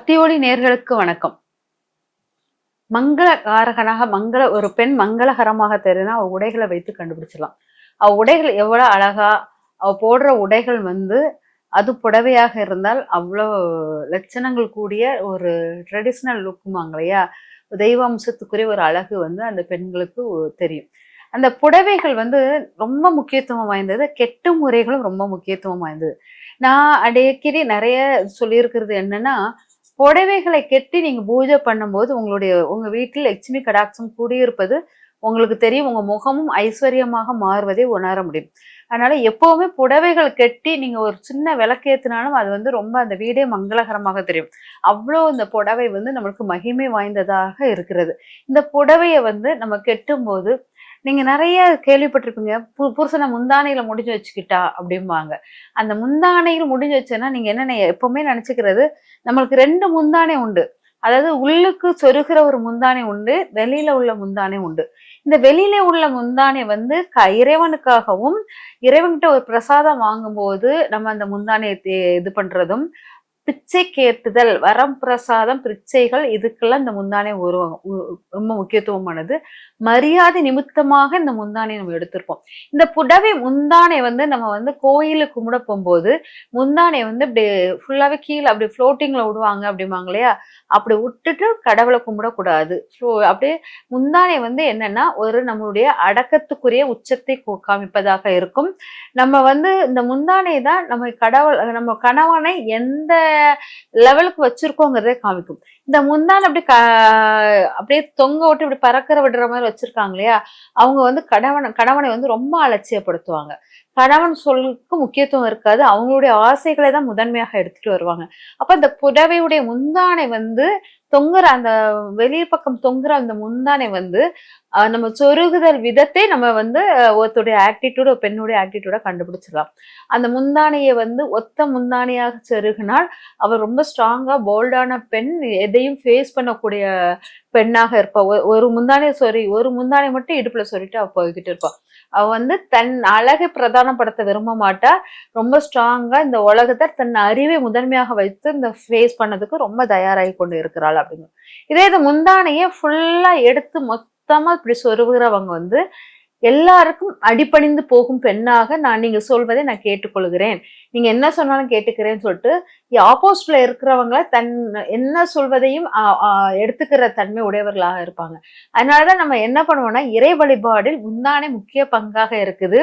பக்தி ஒளி நேர்களுக்கு வணக்கம். மங்களகாரகனாக ஒரு பெண் மங்களகரமாக தெரியுதுன்னா அவ உடைகளை வைத்து கண்டுபிடிச்சிடலாம். அவ உடைகள் எவ்வளவு அழகா, அவ போடுற உடைகள் அது புடவையாக இருந்தால் அவ்வளோ லட்சணங்கள் கூடிய ஒரு ட்ரெடிஷ்னல் லுக்குமாங்க இல்லையா, தெய்வாம்சத்துக்குரிய ஒரு அழகு அந்த பெண்களுக்கு தெரியும். அந்த புடவைகள் ரொம்ப முக்கியத்துவம் வாய்ந்தது. கெட்டும் முறைகளும் ரொம்ப முக்கியத்துவம் வாய்ந்தது. நான் அடிக்கடி நிறைய சொல்லியிருக்கிறது என்னன்னா, புடவைகளை கெட்டி நீங்க பூஜை பண்ணும்போது உங்க வீட்டில் லட்சுமி கடாட்சம் கூடியிருப்பது உங்களுக்கு தெரியும். உங்க முகமும் ஐஸ்வர்யமாக மாறுவதை உணர முடியும். அதனால எப்பவுமே புடவைகள் கெட்டி நீங்க ஒரு சின்ன விளக்கேத்தினாலும் அது ரொம்ப அந்த வீடே மங்களகரமாக தெரியும். அவ்வளோ இந்த புடவை நம்மளுக்கு மகிமை வாய்ந்ததாக இருக்கிறது. இந்த புடவையை நம்ம கெட்டும்போது நீங்க நிறைய கேள்விப்பட்டிருப்பீங்க. புருஷனை முந்தானையில முடிஞ்சு வச்சுக்கிட்டா அப்படிம்பாங்க. அந்த முந்தானையில் முடிஞ்சு வச்சேன்னா நீங்க என்ன எப்பவுமே நினைச்சுக்கிறது, நம்மளுக்கு 2 முந்தானை உண்டு. அதாவது உள்ளுக்கு சொருகிற ஒரு முந்தானை உண்டு, வெளியில உள்ள முந்தானை உண்டு. இந்த வெளியில உள்ள முந்தானை இறைவனுக்காகவும், இறைவன்கிட்ட ஒரு பிரசாதம் வாங்கும்போது நம்ம அந்த முந்தானையை இது பண்றதும், பிச்சை கேட்டுதல், வரம் பிரசாதம், பிச்சைகள் இதுக்கெல்லாம் இந்த முந்தானை ரொம்ப முக்கியத்துவமானது. மரியாதை நிமித்தமாக இந்த முந்தானை நம்ம எடுத்திருப்போம். இந்த புடவை முந்தானை நம்ம கோயிலுக்கு கும்பிட போகும்போது முந்தானை இப்படி ஃபுல்லாவே கீழே அப்படி ஃப்ளோட்டிங்ல விடுவாங்க அப்படிம்பாங்க இல்லையா, அப்படி விட்டுட்டு கடவுளை கும்பிடக்கூடாது. அப்படியே முந்தானை என்னன்னா ஒரு நம்மளுடைய அடக்கத்துக்குரிய உச்சத்தை காமிப்பதாக இருக்கும். நம்ம இந்த முந்தானை தான் நம்ம கணவனை எந்த லெவலுக்கு வச்சிருக்கோங்கிறதே காமிக்கும். இந்த முந்தானை அப்படியே தொங்க விட்டு இப்படி பறக்கிற விடுற மாதிரி வச்சிருக்காங்க இல்லையா, அவங்க கணவனை ரொம்ப அலட்சியப்படுத்துவாங்க. கணவன் சொல்லுக்கு முக்கியத்துவம் இருக்காது. அவங்களுடைய ஆசைகளை தான் முதன்மையாக எடுத்துட்டு வருவாங்க. அப்ப இந்த புடவையுடைய முந்தானை தொங்குற அந்த வெளிய பக்கம் தொங்குற அந்த முந்தானை நம்ம சொருகுதல் விதத்தை நம்ம ஒருத்தருடைய ஆட்டிடியூட், ஒரு பெண்ணுடைய ஆட்டிடியூட கண்டுபிடிச்சிடலாம். அந்த முந்தானையை ஒத்த முந்தானையாக சொருகினால் அவர் ரொம்ப ஸ்ட்ராங்கா போல்டான பெண், எதையும் ஃபேஸ் பண்ணக்கூடிய பெண்ணாக இருப்பா. ஒரு முந்தானை மட்டும் இடுப்புல சொல்லிட்டு அவ போய்கிட்டு இருப்பா. அவ தன் அழகை பிரதானப்படுத்த விரும்ப மாட்டா. ரொம்ப ஸ்ட்ராங்கா இந்த உலகத்தை தன் அறிவை முதன்மையாக வைத்து இந்த ஃபேஸ் பண்ணதுக்கு ரொம்ப தயாராகி கொண்டு இருக்கிறாள் அப்படிங்க. இதே இது முந்தானையை ஃபுல்லா எடுத்து மொத்தமா இப்படி சொருகுறவங்க எல்லாருக்கும் அடிபணிந்து போகும் பெண்ணாக நீங்க சொல்வதை நான் கேட்டுக்கொள்கிறேன், நீங்க என்ன சொன்னாலும் கேட்டுக்கிறேன்னு சொல்லிட்டு ஆப்போசிட்ல இருக்கிறவங்க என்ன சொல்வதையும் எடுத்துக்கிற தன்மை உடையவர்களாக இருப்பாங்க. அதனாலதான் நம்ம என்ன பண்ணுவோம்னா, இறை வழிபாடில் முந்தானை முக்கிய பங்காக இருக்குது.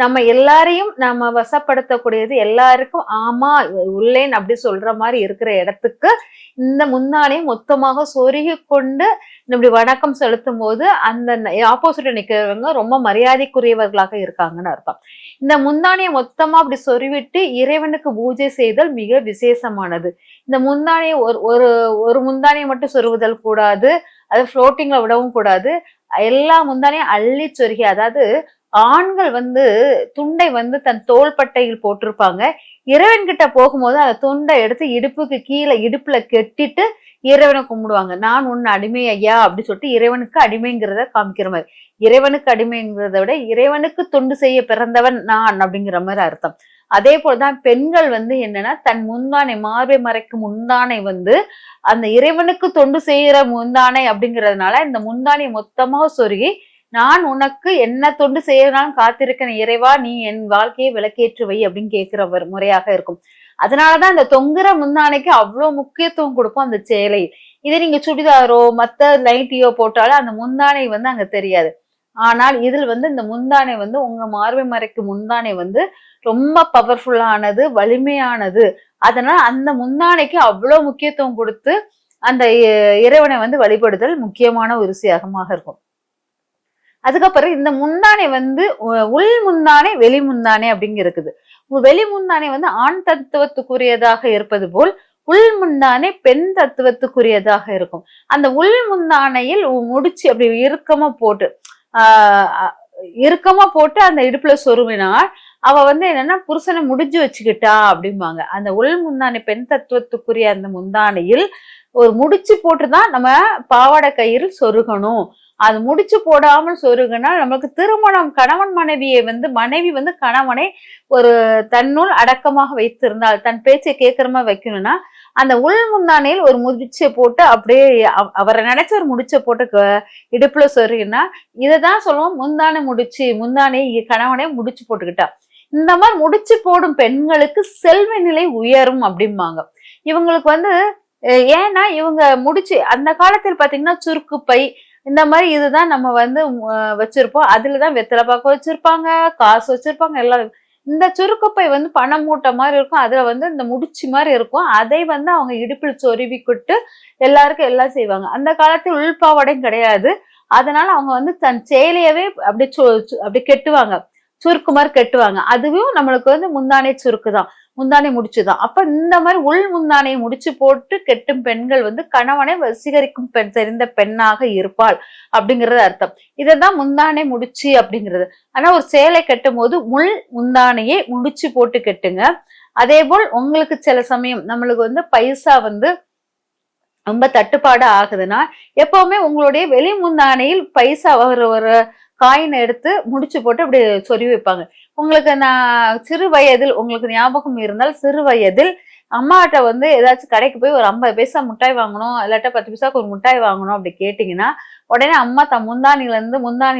நம்ம எல்லாரையும் நம்ம வசப்படுத்தக்கூடியது, எல்லாருக்கும் ஆமா உள்ளேன் அப்படி சொல்ற மாதிரி இருக்கிற இடத்துக்கு இந்த முந்தானை மொத்தமாக சொருகி கொண்டு இப்படி வணக்கம் செலுத்தும் போது அந்த ஆப்போசிட்ல நிக்கிறவங்க ரொம்ப மரியாதைக்குரியவர்களாக இருக்காங்கன்னு அர்த்தம். இந்த முந்தானையை மொத்தமா அப்படி சொருவிட்டு இறைவனுக்கு பூஜை செய்தல் மிக விசேஷமானது. இந்த முந்தானையை ஒரு முந்தானையை மட்டும் சொருகுதல் கூடாது, அது ஃப்ளோட்டிங்ல விடவும் கூடாது. எல்லா முந்தானையும் அள்ளி சொருகி, அதாவது ஆண்கள் துண்டை தன் தோள்பட்டையில் போட்டிருப்பாங்க. இறைவன் கிட்ட போகும்போது அந்த துண்டை எடுத்து இடுப்புக்கு கீழே இடுப்புல கெட்டிட்டு இறைவனை கும்பிடுவாங்க. நான் உன் அடிமை ஐயா அப்படி சொல்லிட்டு இறைவனுக்கு அடிமைங்கிறத காமிக்கிற மாதிரி. இறைவனுக்கு அடிமைங்கிறத விட இறைவனுக்கு தொண்டு செய்ய பிறந்தவன் நான் அப்படிங்கிற மாதிரி அர்த்தம். அதே போலதான் பெண்கள் என்னன்னா, தன் முந்தானை, மார்பை மறைக்கும் முந்தானை அந்த இறைவனுக்கு தொண்டு செய்யற முந்தானை அப்படிங்கிறதுனால இந்த முந்தானை மொத்தமாக சொருகி, நான் உனக்கு என்ன தொண்டு செய்யறதுனாலும் காத்திருக்கேன் இறைவா, நீ என் வாழ்க்கையை விளக்கேற்று வை அப்படின்னு கேட்கிற முறையாக இருக்கும். அதனாலதான் அந்த தொங்குற முந்தானைக்கு அவ்வளவு முக்கியத்துவம் கொடுப்போம் அந்த சேலை. இதே நீங்க சுடிதாரோ மத்த நைட்டியோ போட்டாலும் அந்த முந்தானை அங்க தெரியாது. ஆனால் இதில் இந்த முந்தானை உங்க மார்பை மறைக்கும் முந்தானை ரொம்ப பவர்ஃபுல்லானது, வலிமையானது. அதனால அந்த முந்தானைக்கு அவ்வளவு முக்கியத்துவம் கொடுத்து அந்த இறைவனை வழிபடுதல் முக்கியமான ஒரு விஷயமாக இருக்கும். அதுக்கப்புறம் இந்த முந்தானை உள் முந்தானை, வெளி முந்தானை அப்படிங்க இருக்குது. வெளி முந்தானை ஆண் தத்துவத்துக்குரியதாக இருப்பது போல் உள் முந்தானை பெண் தத்துவத்துக்குரியதாக இருக்கும். அந்த உள் முந்தானையில் முடிச்சு அப்படி இறுக்கமா போட்டு அந்த இடுப்புல சொருவினால் அவ என்னன்னா புருஷனை முடிஞ்சு வச்சுக்கிட்டா அப்படிம்பாங்க. அந்த உள் முந்தானை பெண் தத்துவத்துக்குரிய அந்த முந்தானையில் ஒரு முடிச்சு போட்டுதான் நம்ம பாவாடை கயிறு சொருகணும். அது முடிச்சு போடாமல் சொருகுனா நமக்கு திருமணம் கணவன் மனைவியை வந்து மனைவி வந்து கணவனை ஒரு தன்னுள் அடக்கமாக வைத்திருந்தால் தன் பேச்சை கேட்கிற மாதிரி வைக்கணும்னா அந்த உள் முந்தானையில் ஒரு முடிச்சை போட்டு அப்படியே அவரை நினைச்ச ஒரு முடிச்சை போட்டு இடுப்புல சொருகினா இதைதான் சொல்லுவோம் முந்தானை முடிச்சு முந்தானை கணவனை முடிச்சு போட்டுக்கிட்டா. இந்த மாதிரி முடிச்சு போடும் பெண்களுக்கு செல்வ நிலை உயரும் அப்படிம்பாங்க. இவங்களுக்கு வந்து ஏன்னா இவங்க முடிச்சு அந்த காலத்தில் பாத்தீங்கன்னா சுருக்கு பை இந்த மாதிரி இதுதான் நம்ம வந்து வச்சிருப்போம். அதுலதான் வெத்தலை பாக்கு வச்சிருப்பாங்க, காசு வச்சிருப்பாங்க எல்லாம். இந்த சுருக்கப்பை வந்து பணம் மூட்டை மாதிரி இருக்கும். அதுல வந்து இந்த முடிச்சு மாதிரி இருக்கும். அதை வந்து அவங்க இடுப்பில் சொருவிக்கிட்டு எல்லாருக்கும் எல்லாம் செய்வாங்க. அந்த காலத்தில் உள்பாவடையும் கிடையாது. அதனால அவங்க வந்து தன் சேலையவே அப்படி கெட்டுவாங்க, சுருக்கு மாதிரி கெட்டுவாங்க. அதுவும் நம்மளுக்கு வந்து முந்தானே சுருக்குதான், முந்தானை முடிச்சுதான். அப்ப இந்த மாதிரி உள் முந்தானையை முடிச்சு போட்டு கெட்டும் பெண்கள் வந்து கணவனை வசீகரிக்கும் பெண் தெரிந்த பெண்ணாக இருப்பாள் அப்படிங்கறது அர்த்தம். இததான் முந்தானை முடிச்சு அப்படிங்கிறது. ஆனா ஒரு சேலை கட்டும் போது முள் முந்தானையை முடிச்சு போட்டு கெட்டுங்க. அதே போல் உங்களுக்கு சில சமயம் நம்மளுக்கு வந்து பைசா வந்து ரொம்ப தட்டுப்பாடு ஆகுதுன்னா எப்பவுமே உங்களுடைய வெளி முந்தானையில் பைசா ஒரு காயின் எடுத்து முடிச்சு போட்டு அப்படி சொருவி வைப்பாங்க. உங்களுக்கு நான் சிறு வயதில் உங்களுக்கு ஞாபகம் இருந்தால் சிறு வயதில் அம்மாட்ட வந்து ஏதாச்சும் கடைக்கு போய் ஒரு 50 பைசா மிட்டாய் வாங்கணும் இல்லாட்டா 10 பைசாக்கு ஒரு மிட்டாய் வாங்கணும் அப்படி கேட்டீங்கன்னா உடனே அம்மா தன் முந்தானில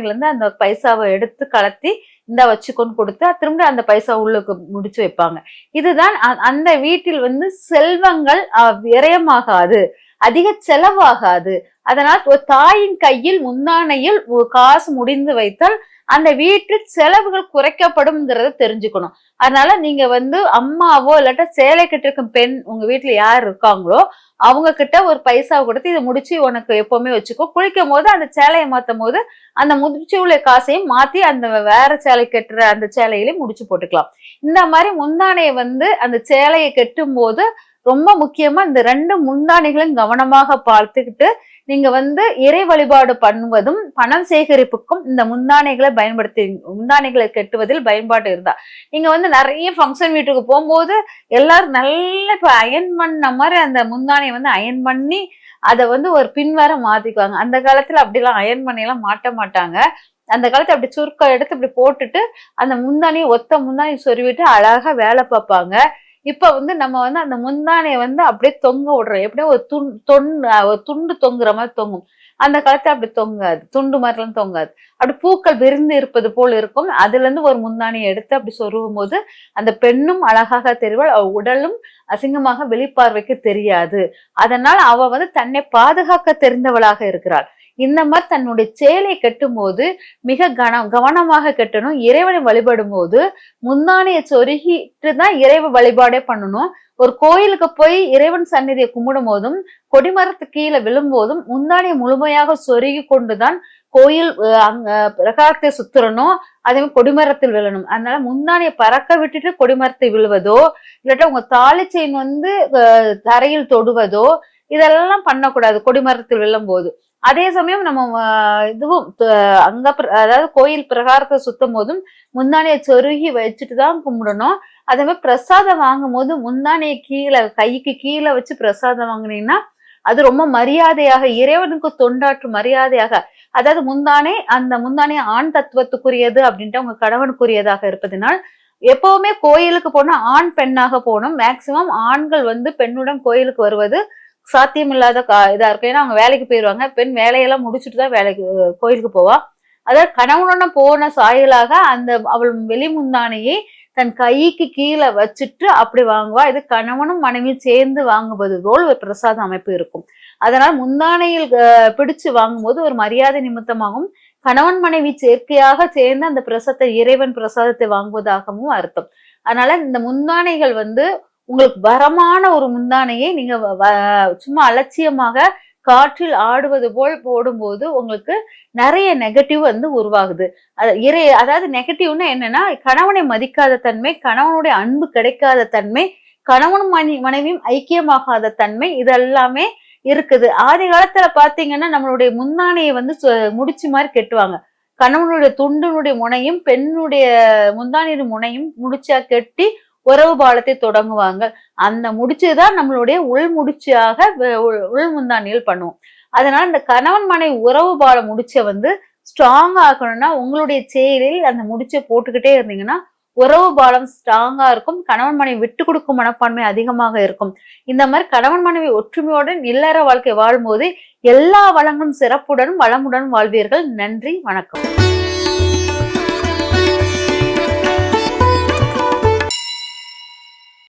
இருந்து அந்த பைசாவை எடுத்து கலத்தி இந்த வச்சுக்கொண்டு கொடுத்து திரும்ப அந்த பைசா உள்ளுக்கு முடிச்சு வைப்பாங்க. இதுதான் அந்த வீட்டில் வந்து செல்வங்கள் விரயமாகாது, அதிக செலவாகாது. அதனால் ஒரு தாயின் கையில் முந்தானையில் காசு முடிந்து வைத்தால் அந்த வீட்டில் செலவுகள் குறைக்கப்படும்ங்கிறத தெரிஞ்சுக்கணும். அதனால நீங்க வந்து அம்மாவோ இல்லாட்டா சேலை கட்டிருக்கும் பெண் உங்க வீட்டுல யார் இருக்காங்களோ அவங்க கிட்ட ஒரு பைசா கொடுத்து இதை முடிச்சு உனக்கு எப்பவுமே வச்சுக்கோ, குளிக்கும் போது அந்த சேலையை மாத்தும் போது அந்த முடிச்சு உள்ள காசையும் மாத்தி அந்த வேற சேலை கட்டுற அந்த சேலையிலையும் முடிச்சு போட்டுக்கலாம். இந்த மாதிரி முந்தானையை வந்து அந்த சேலையை கெட்டும் போது ரொம்ப முக்கியமா இந்த 2 முந்தானைகளையும் கவனமாக பார்த்துக்கிட்டு நீங்க வந்து இறை வழிபாடு பண்ணுவதும் பணம் சேகரிப்புக்கும் இந்த முந்தானைகளை கெட்டுவதில் பயன்பாடு இருந்தா நீங்க வந்து நிறைய ஃபங்க்ஷன் வீட்டுக்கு போகும்போது எல்லாரும் நல்ல இப்ப அயன் பண்ண மாதிரி அந்த முந்தானையை வந்து அயன் பண்ணி அதை வந்து ஒரு பின்வர மாத்திக்குவாங்க. அந்த காலத்துல அப்படிலாம் அயன் பண்ணி எல்லாம் மாட்ட மாட்டாங்க. அந்த காலத்துல அப்படி சுருக்க எடுத்து இப்படி போட்டுட்டு அந்த முந்தானையை ஒத்த முந்தானையை சொருவிட்டு அழகா வேலை பார்ப்பாங்க. இப்ப வந்து நம்ம வந்து அந்த முந்தானையை வந்து அப்படியே தொங்க விடுறோம். எப்படியும் ஒரு துண்டு தொங்குற மாதிரி தொங்கும். அந்த காலத்துல அப்படி தொங்காது, துண்டு மாதிரிலாம் தொங்காது. அப்படி பூக்கள் விரிந்து இருப்பது போல் இருக்கும். அதுல இருந்து ஒரு முந்தானையை எடுத்து அப்படி சொருகும் போது அந்த பெண்ணும் அழகாக தெரிவாள், அவ உடலும் அசிங்கமாக வெளிப்பார்வைக்கு தெரியாது. அதனால் அவ வந்து தன்னை பாதுகாக்க தெரிந்தவளாக இருக்கிறாள். இந்த மாதிரி தன்னுடைய சேலை கட்டும் போது மிக கவனமாக கட்டணும். இறைவனை வழிபடும் போது முந்தானையை சொருகிட்டு தான் இறைவ வழிபாடே பண்ணணும். ஒரு கோயிலுக்கு போய் இறைவன் சந்நிதியை கும்பிடும் போதும் கொடிமரத்து கீழே விழும்போதும் முந்தானையை முழுமையாக சொருகி கொண்டுதான் கோயில் பிரகாரத்தை சுத்துறணும். அதே மாதிரி கொடிமரத்தில் விழணும். அதனால முந்தானையை பறக்க விட்டுட்டு கொடிமரத்தை விழுவதோ இல்லாட்டா உங்க தாலி செயின் வந்து தரையில் தொடுவதோ இதெல்லாம் பண்ணக்கூடாது கொடிமரத்தில் விழும் போது. அதே சமயம் நம்ம இதுவும் அங்க அதாவது கோயில் பிரகாரத்தை சுத்தும் போதும் முந்தானையை சொருகி வச்சுட்டுதான் கும்பிடணும். அதே மாதிரி பிரசாதம் வாங்கும் போது முந்தானையை கைக்கு கீழே வச்சு பிரசாதம் வாங்கினீங்கன்னா அது ரொம்ப மரியாதையாக இறைவனுக்கு தொண்டாற்றும் மரியாதையாக, அதாவது அந்த முந்தானை ஆண் தத்துவத்துக்குரியது அப்படின்ட்டு உங்க கணவனுக்குரியதாக இருப்பதனால் எப்பவுமே கோயிலுக்கு போனா ஆண் பெண்ணாக போகணும். மேக்சிமம் ஆண்கள் வந்து பெண்ணுடன் கோயிலுக்கு வருவது சாத்தியம் இல்லாத இதா இருக்கும். ஏன்னா அவங்க வேலைக்கு போயிடுவாங்க. பெண் வேலையெல்லாம் முடிச்சுட்டு தான் கோயிலுக்கு போவா. அதாவது கணவனுடன் போன சாயலாக அவள் வெளி முந்தானையை தன் கைக்கு கீழே வச்சுட்டு அப்படி வாங்குவா. இது கணவனும் மனைவியும் சேர்ந்து வாங்குவது போல் ஒரு பிரசாத அமைப்பு இருக்கும். அதனால் முந்தானையில் பிடிச்சு வாங்கும்போது ஒரு மரியாதை நிமித்தமாகவும் கணவன் மனைவி சேர்க்கையாக சேர்ந்து அந்த இறைவன் பிரசாதத்தை வாங்குவதாகவும் அர்த்தம். அதனால இந்த முந்தானைகள் வந்து உங்களுக்கு வரமான ஒரு முந்தானையை நீங்க சும்மா அலட்சியமாக காற்றில் ஆடுவது போல் போடும்போது உங்களுக்கு நிறைய நெகட்டிவ் வந்து உருவாகுது. அதாவது நெகட்டிவ்னா என்னன்னா கணவனை மதிக்காத தன்மை, கணவனுடைய அன்பு கிடைக்காத தன்மை, கணவனும் மனைவியும் ஐக்கியமாகாத தன்மை, இதெல்லாமே இருக்குது. ஆதி காலத்துல பாத்தீங்கன்னா நம்மளுடைய முந்தானையை வந்து முடிச்சு மாதிரி கெட்டுவாங்க. கணவனுடைய துண்டினுடைய முனையும் பெண்ணுடைய முந்தானியின் முனையும் முடிச்சா கெட்டி உறவு பாலத்தை தொடங்குவாங்க. அந்த முடிச்சுதான் நம்மளுடைய உள் முடிச்சியாக உள் முந்தானியில் பண்ணுவோம். அதனால இந்த கணவன் மனைவி உறவு பால முடிச்ச வந்து ஸ்ட்ராங் ஆக்கணும்னா உங்களுடைய செயலில் அந்த முடிச்ச போட்டுக்கிட்டே இருந்தீங்கன்னா உறவு பாலம் ஸ்ட்ராங்கா இருக்கும். கணவன் மனைவி விட்டு கொடுக்கும் மனப்பான்மை அதிகமாக இருக்கும். இந்த மாதிரி கணவன் மனைவி ஒற்றுமையுடன் இல்லற வாழ்க்கை வாழும்போது எல்லா வளங்களும் சிறப்புடன் வளமுடன் வாழ்வீர்கள். நன்றி, வணக்கம்.